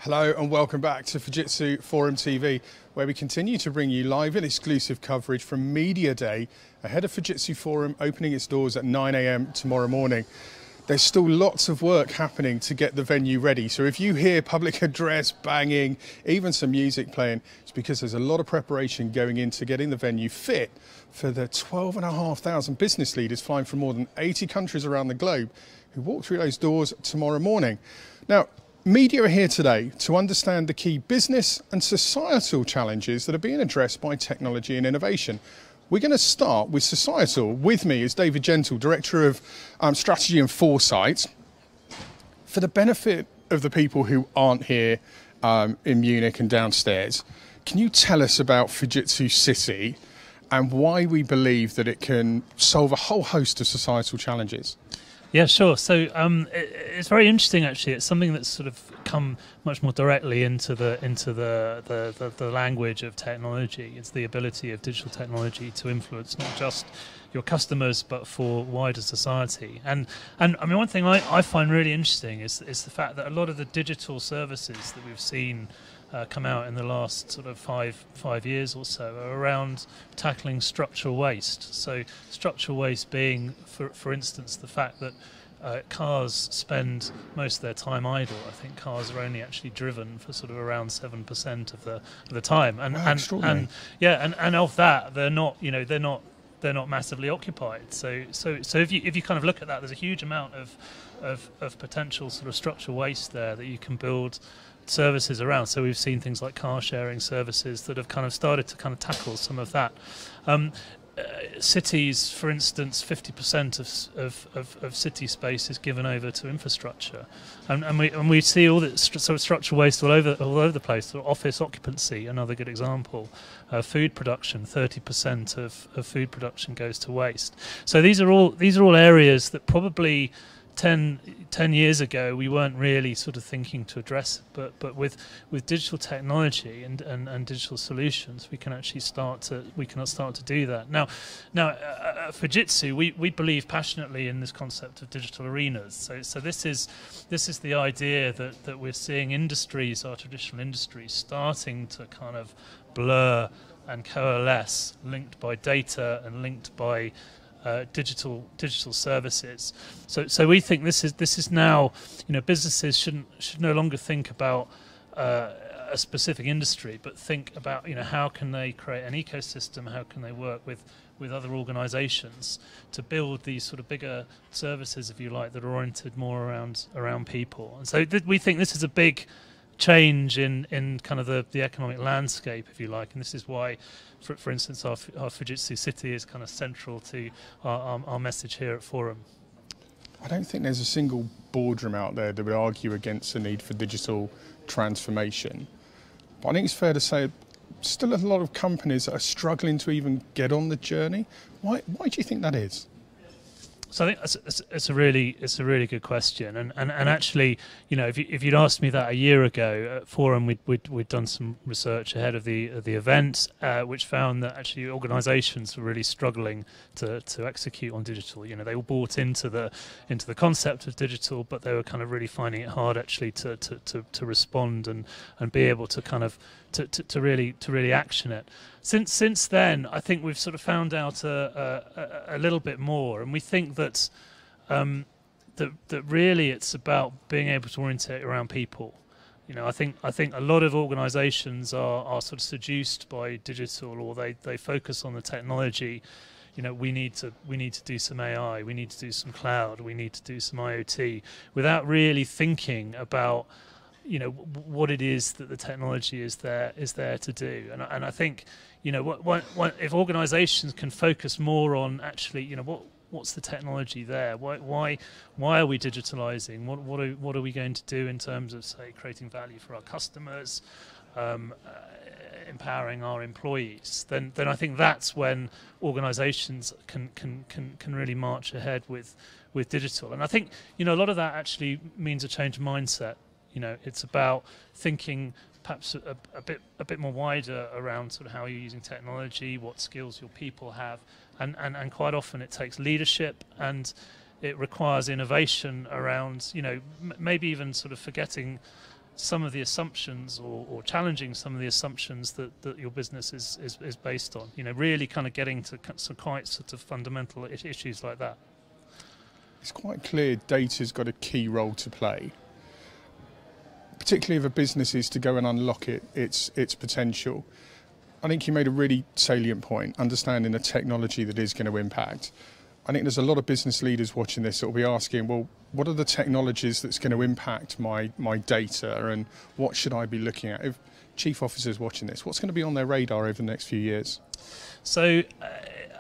Hello and welcome back to Fujitsu Forum TV, where we continue to bring you live and exclusive coverage from Media Day ahead of Fujitsu Forum opening its doors at 9 AM tomorrow morning. There's still lots of work happening to get the venue ready, so if you hear public address banging, even some music playing, it's because there's a lot of preparation going into getting the venue fit for the 12,500 business leaders flying from more than 80 countries around the globe who walk through those doors tomorrow morning. Now, media are here today to understand the key business and societal challenges that are being addressed by technology and innovation. We're going to start with societal. With me is David Gentle, Director of Strategy and Foresight. For the benefit of the people who aren't here in Munich and downstairs, can you tell us about Fujitsu City and why we believe that it can solve a whole host of societal challenges? Yeah, sure. So it's very interesting, actually. It's something that's sort of come much more directly into the language of technology. It's the ability of digital technology to influence not just your customers, but for wider society. And I mean, one thing I find really interesting is the fact that a lot of the digital services that we've seen come out in the last sort of five years or so are around tackling structural waste. So structural waste being, for instance, the fact that cars spend most of their time idle. I think cars are only actually driven for sort of around 7% of the time, and wow, and of that they're not massively occupied. So if you kind of look at that, there's a huge amount of potential sort of structural waste there that you can build services around. So we've seen things like car sharing services that have kind of started to kind of tackle some of that. Cities, for instance, 50% of city space is given over to infrastructure, and we see all that sort of structural waste all over the place. So office occupancy, another good example. Food production, 30% of food production goes to waste. So these are all areas that probably 10 years ago we weren't really sort of thinking to address, but with digital technology and digital solutions we can actually start to do that. Now at Fujitsu we believe passionately in this concept of digital arenas. So this is the idea that we're seeing industries, our traditional industries, starting to kind of blur and coalesce, linked by data and linked by digital services. So we think this is now, businesses should no longer think about a specific industry, but think about how can they create an ecosystem, how can they work with other organisations to build these sort of bigger services, if you like, that are oriented more around people. And so we think this is a big change in kind of the economic landscape, if you like, and this is why, for instance, our Fujitsu City is kind of central to our message here at Forum. I don't think there's a single boardroom out there that would argue against the need for digital transformation. But I think it's fair to say still a lot of companies that are struggling to even get on the journey. Why do you think that is? So I think it's a really good question, and actually, if you'd asked me that a year ago at Forum, we'd done some research ahead of the event, which found that actually organisations were really struggling to execute on digital. They all bought into the concept of digital, but they were kind of really finding it hard actually to respond and be able to kind of to really action it. Since then, I think we've sort of found out a little bit more, and we think that that really it's about being able to orientate around people. I think a lot of organisations are sort of seduced by digital, or they focus on the technology. We need to do some AI, we need to do some cloud, we need to do some IoT, without really thinking about what it is that the technology is there to do. And I think if organisations can focus more on actually what's the technology there, why are we digitalising, what are we going to do in terms of, say, creating value for our customers, empowering our employees, then I think that's when organisations can really march ahead with digital. And I think a lot of that actually means a change of mindset. It's about thinking perhaps a bit more wider around sort of how you're using technology, what skills your people have, and quite often it takes leadership and it requires innovation around, maybe even sort of forgetting some of the assumptions or challenging some of the assumptions that your business is based on. Really kind of getting to some quite sort of fundamental issues like that. It's quite clear data's got a key role to play, particularly if a business is to go and unlock its potential. I think you made a really salient point, understanding the technology that is going to impact. I think there's a lot of business leaders watching this that will be asking, well, what are the technologies that's going to impact my data, and what should I be looking at? If chief officers watching this, what's going to be on their radar over the next few years? So,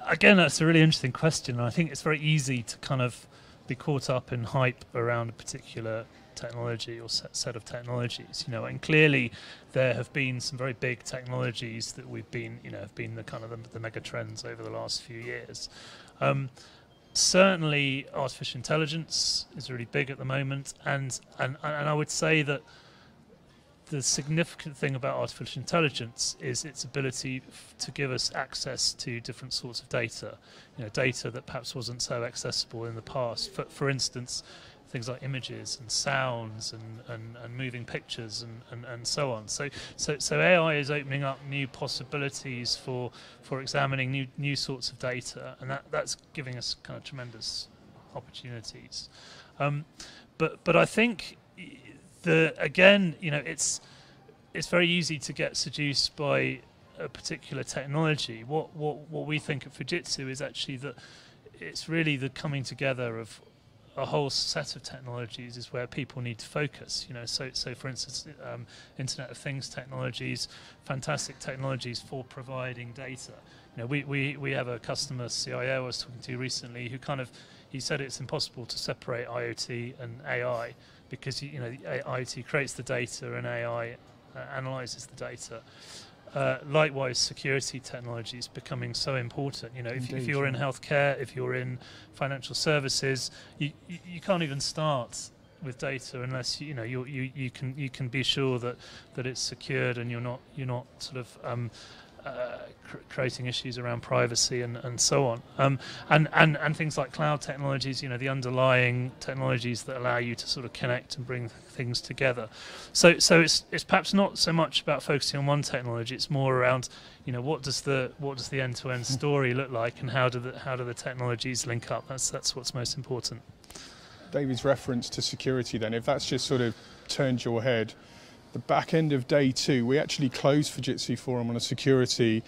again, that's a really interesting question. I think it's very easy to kind of be caught up in hype around a particular technology or set of technologies, and clearly there have been some very big technologies that we've been, have been the kind of the mega trends over the last few years. Certainly artificial intelligence is really big at the moment, and I would say that the significant thing about artificial intelligence is its ability to give us access to different sorts of data, data that perhaps wasn't so accessible in the past. For instance, things like images and sounds and moving pictures and so on. So AI is opening up new possibilities for examining new sorts of data, and that's giving us kind of tremendous opportunities. But I think it's very easy to get seduced by a particular technology. What we think at Fujitsu is actually that it's really the coming together of a whole set of technologies is where people need to focus. So for instance, Internet of Things technologies, fantastic technologies for providing data. We have a customer CIO I was talking to recently who he said it's impossible to separate IoT and AI, because IoT creates the data and AI analyzes the data. Likewise, security technology is becoming so important. If you're in healthcare, if you're in financial services, you can't even start with data unless you can be sure that it's secured and you're not sort of creating issues around privacy and so on. And things like cloud technologies, the underlying technologies that allow you to sort of connect and bring things together. So it's perhaps not so much about focusing on one technology. It's more around, what does the end-to-end story look like, and how do the technologies link up? That's what's most important. David's reference to security then, if that's just sort of turned your head, the back end of day 2, we actually closed Fujitsu Forum on a security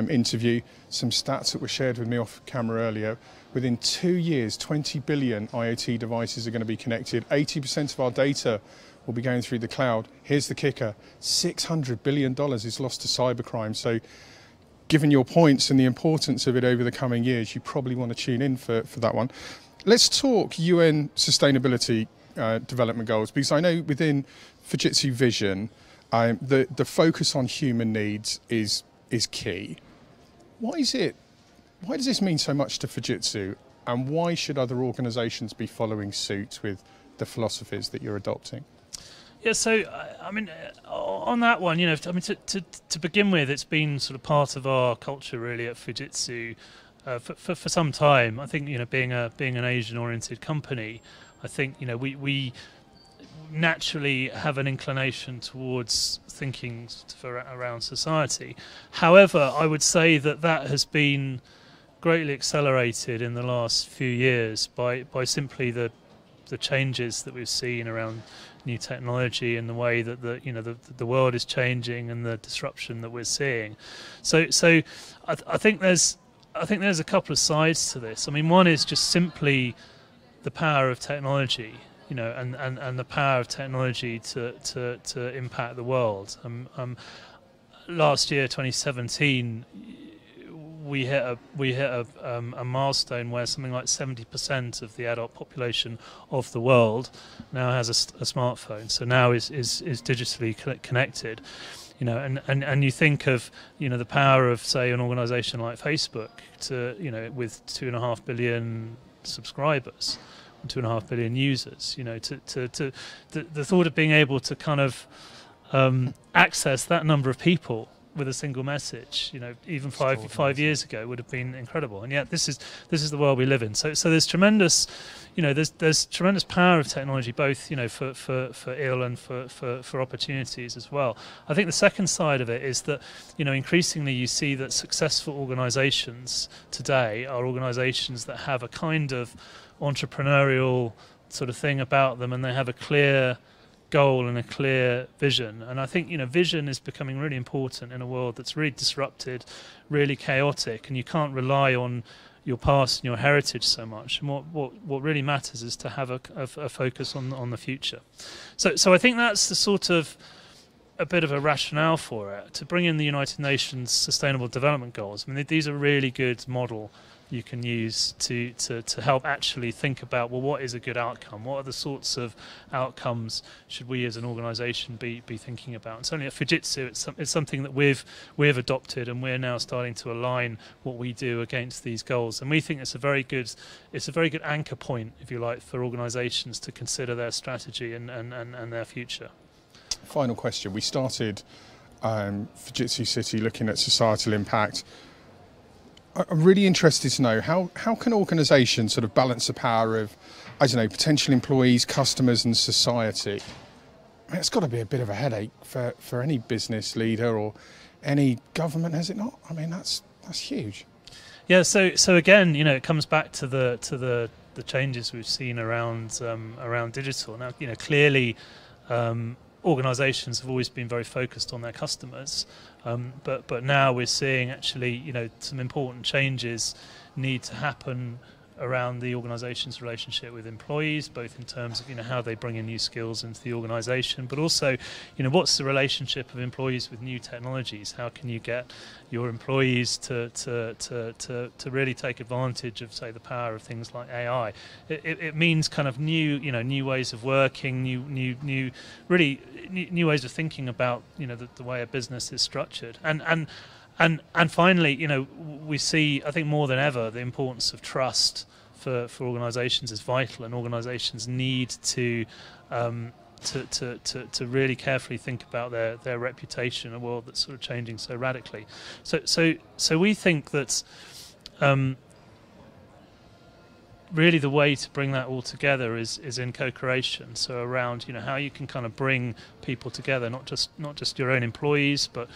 interview. Some stats that were shared with me off camera earlier. Within 2 years, 20 billion IoT devices are going to be connected. 80% of our data will be going through the cloud. Here's the kicker. $600 billion is lost to cybercrime. So given your points and the importance of it over the coming years, you probably want to tune in for that one. Let's talk UN Sustainability Development Goals, because I know within Fujitsu Vision, the focus on human needs is key. Why does this mean so much to Fujitsu, and why should other organisations be following suit with the philosophies that you're adopting? Yeah, so on that one, to begin with, it's been sort of part of our culture really at Fujitsu for some time. I think being an Asian-oriented company, I think we naturally have an inclination towards thinking around society. However, I would say that has been greatly accelerated in the last few years by simply the changes that we've seen around new technology and the way that the world is changing and the disruption that we're seeing. So I think there's a couple of sides to this. One is just simply the power of technology, and the power of technology to impact the world. Last year, 2017, we hit a milestone where something like 70% of the adult population of the world now has a smartphone. So now is digitally connected. And you think of the power of, say, an organisation like Facebook with 2.5 billion subscribers, 2.5 billion users. The thought of being able to kind of access that number of people with a single message, even five years ago would have been incredible. And yet this is the world we live in. So there's tremendous, there's tremendous power of technology, both for ill and for opportunities as well. I think the second side of it is that increasingly you see that successful organisations today are organisations that have a kind of entrepreneurial sort of thing about them, and they have a clear goal and a clear vision. And I think vision is becoming really important in a world that's really disrupted, really chaotic, and you can't rely on your past and your heritage so much. And what really matters is to have a focus on the future. So I think that's the sort of a bit of a rationale for it, to bring in the United Nations Sustainable Development Goals. I mean, these are really good model you can use to help actually think about, well, what is a good outcome? What are the sorts of outcomes should we as an organisation be thinking about? And certainly at Fujitsu, it's something that we've adopted, and we're now starting to align what we do against these goals. And we think it's a very good anchor point, if you like, for organisations to consider their strategy and their future. Final question. We started Fujitsu City looking at societal impact. I'm really interested to know how can organisations sort of balance the power of, I don't know, potential employees, customers and society? I mean, it's got to be a bit of a headache for any business leader or any government, has it not? I mean, that's huge. Yeah. So again, it comes back to the changes we've seen around digital. Now, clearly, organisations have always been very focused on their customers, but now we're seeing actually some important changes need to happen around the organisation's relationship with employees, both in terms of how they bring in new skills into the organisation, but also what's the relationship of employees with new technologies? How can you get your employees to really take advantage of, say, the power of things like AI? It means kind of new ways of working, new ways of thinking about the way a business is structured, and finally, we see, I think more than ever, the importance of trust for organisations is vital, and organisations need to really carefully think about their reputation in a world that's sort of changing so radically. So we think that really the way to bring that all together is in co-creation. So around how you can kind of bring people together, not just your own employees, but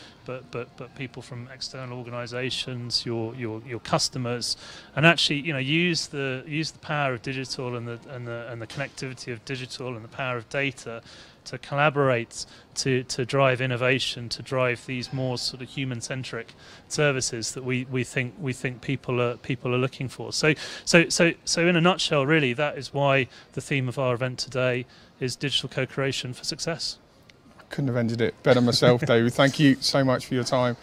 people from external organisations, your customers, and actually use the power of digital and the connectivity of digital and the power of data to collaborate, to drive innovation, to drive these more sort of human-centric services that we think people are looking for. So in a nutshell, really, that is why the theme of our event today is digital co-creation for success. I couldn't have ended it better myself, David. Thank you so much for your time.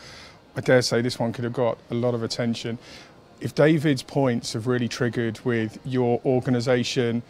I dare say this one could have got a lot of attention. If David's points have really triggered with your organisation,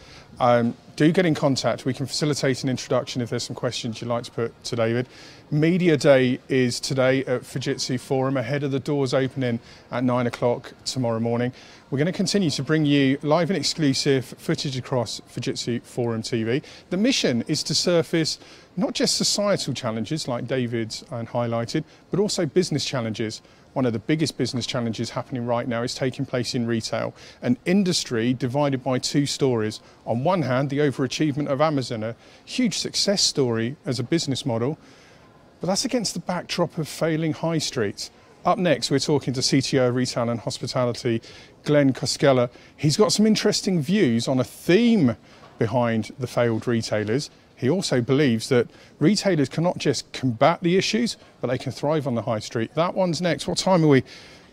do get in contact. We can facilitate an introduction if there's some questions you'd like to put to David. Media Day is today at Fujitsu Forum, ahead of the doors opening at 9 o'clock tomorrow morning. We're going to continue to bring you live and exclusive footage across Fujitsu Forum TV. The mission is to surface not just societal challenges like David's highlighted, but also business challenges. One of the biggest business challenges happening right now is taking place in retail, an industry divided by two stories. On one hand, the overachievement of Amazon, a huge success story as a business model, but that's against the backdrop of failing high streets. Up next, we're talking to CTO of Retail and Hospitality, Glenn Koskela. He's got some interesting views on a theme behind the failed retailers. He also believes that retailers cannot just combat the issues, but they can thrive on the high street. That one's next. What time are we? It'll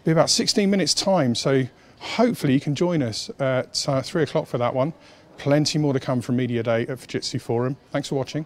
be about 16 minutes time, so hopefully you can join us at 3 o'clock for that one. Plenty more to come from Media Day at Fujitsu Forum. Thanks for watching.